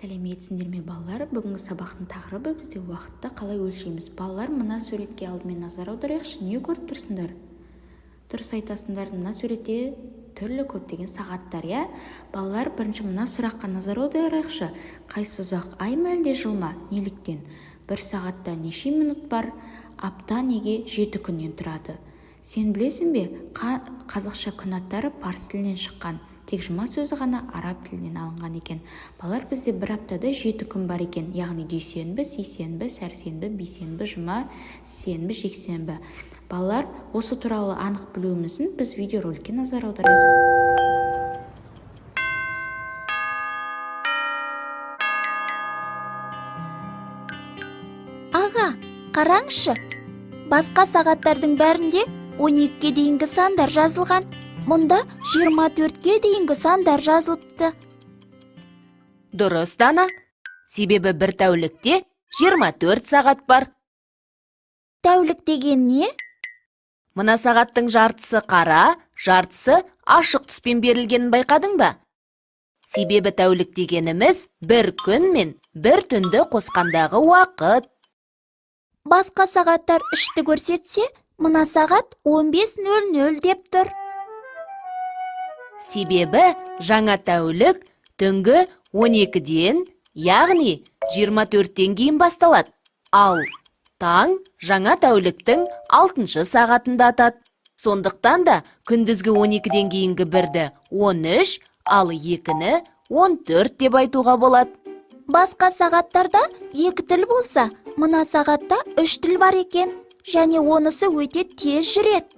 Сәлеметсіңдер ме балалар? Бүгінгі сабақтың тақырыбы бізде уақытты қалай өлшейміз. Балалар, мына суретке алдымен назар аударайықшы. Не көріп тұрсыңдар? Дұрыс айтасыңдар, мына суретте түрлі көптеген сағаттар, иә? Балалар, бірінші мына сұраққа назар аударайықшы. Қайсы ұзақ, ай ма әлде жыл ма? Неліктен? Бір сағатта неше минут бар? Апта неге 7 күннен тұрады? Сен білесің бе? Қазақша күн аттары парсы тілінен шыққан. Тек жұма сөзі ғана араб тілінен алынған екен. Балалар, бізде бір аптада 7 күн бар екен. Яғни дүйсенбі, сейсенбі, сәрсенбі, бейсенбі, жұма, сенбі, жексенбі. Балалар, осы туралы анық білуіміз үшін біз видеороликке назар аударайық. Аға, қараңызшы. Басқа сағаттардың бәрінде 12-ге дейінгі сандар жазылған. Мұнда 24-ге дейінгі сандар жазылыпты. Дұрыс, Дана. Себебі бір тәулікте 24 сағат бар. Тәулік деген не? Мына сағаттың жартысы қара, жартысы ашық түспен берілгенін байқадың ба? Себебі тәулік дегеніміз бір күн мен бір түнді қосқандағы уақыт. Басқа сағаттар 3-ті көрсетсе, мына сағат 15:00 деп тұр. Себебі жаңа тәулік түнгі 12-ден, яғни 24-тен кейін басталады. Ал таң жаңа тәуліктің 6-шы сағатында атады. Сондықтан да күндізгі 12-ден кейінгі 1-ді 13, ал 2-ні 14 деп айтуға болады. Басқа сағаттарда 2 тіл болса, мына сағатта 3 тіл бар екен. Және онысы өте тез жүреді.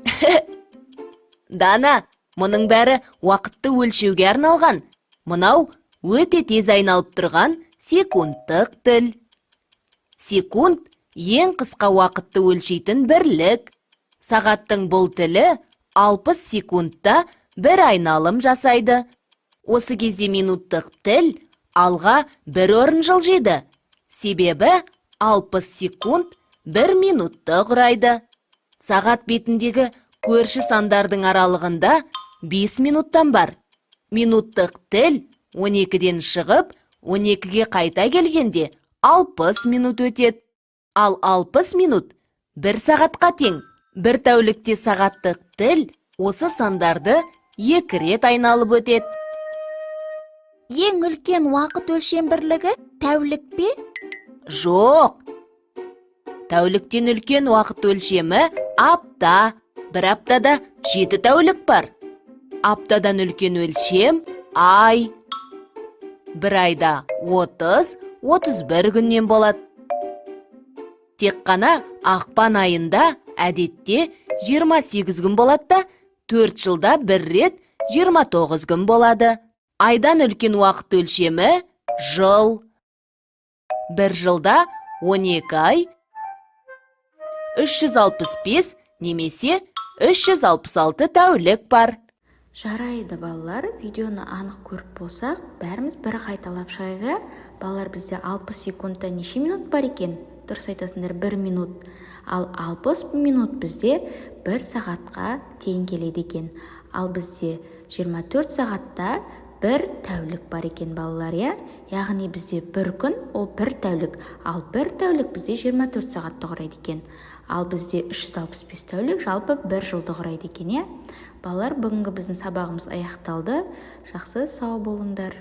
Дана, мұның бәрі уақытты өлшеуге арналған. Мұнау өте тез айналып тұрған секундтық тіл. Секунд ең қысқа уақытты өлшейтін бірлік. Сағаттың бұл тілі 60 секундта бір айналым жасайды. Осы кезде минуттық тіл алға бір орын жылжиды. Себебі 60 секунд 1 минутты құрайды. Сағат бетіндегі көрші сандардың аралығында 5 минуттан бар. Минуттық тіл 12-ден шығып, 12-ге қайта келгенде 60 минут өтеді. Ал 60 минут 1 сағатқа тең. Бір тәулікте сағаттық тіл осы сандарды 2 рет айналып өтеді. Ең үлкен уақыт өлшем бірлігі тәулік пе? Жоқ. Тәуліктен үлкен уақыт өлшемі апта. Бір аптада 7 тәулік бар. Аптадан үлкен өлшем ай. Бір айда 30-31 күннен болады. Тек қана ақпан айында әдетте 28 күн болады да, 4 жылда бір рет 29 күн болады. Айдан үлкен уақыт өлшемі жыл. Бір жылда 12 ай, 365 немесе 366 тәулік бар. Жарайды балалар, видеоны анық көріп болсақ, бәріміз бір қайталап шығайық. Балалар, бізде 60 секундта неше минут бар екен? Дұрыс айтасыңдар, 1 минут. Ал 60 минут бізде 1 сағатқа тең келеді екен. Ал бізде 24 сағатта 1 тәулік бар екен балалар, иә? Яғни бізде 1 күн, ол 1 тәулік. Ал 1 тәулік бізде 24 сағатты құрайды екен. Ал бізде 365 тәулік жалпы 1 жылды құрайды екен, иә? Балалар, бүгінгі біздің сабағымыз аяқталды. Жақсы, сау болыңдар.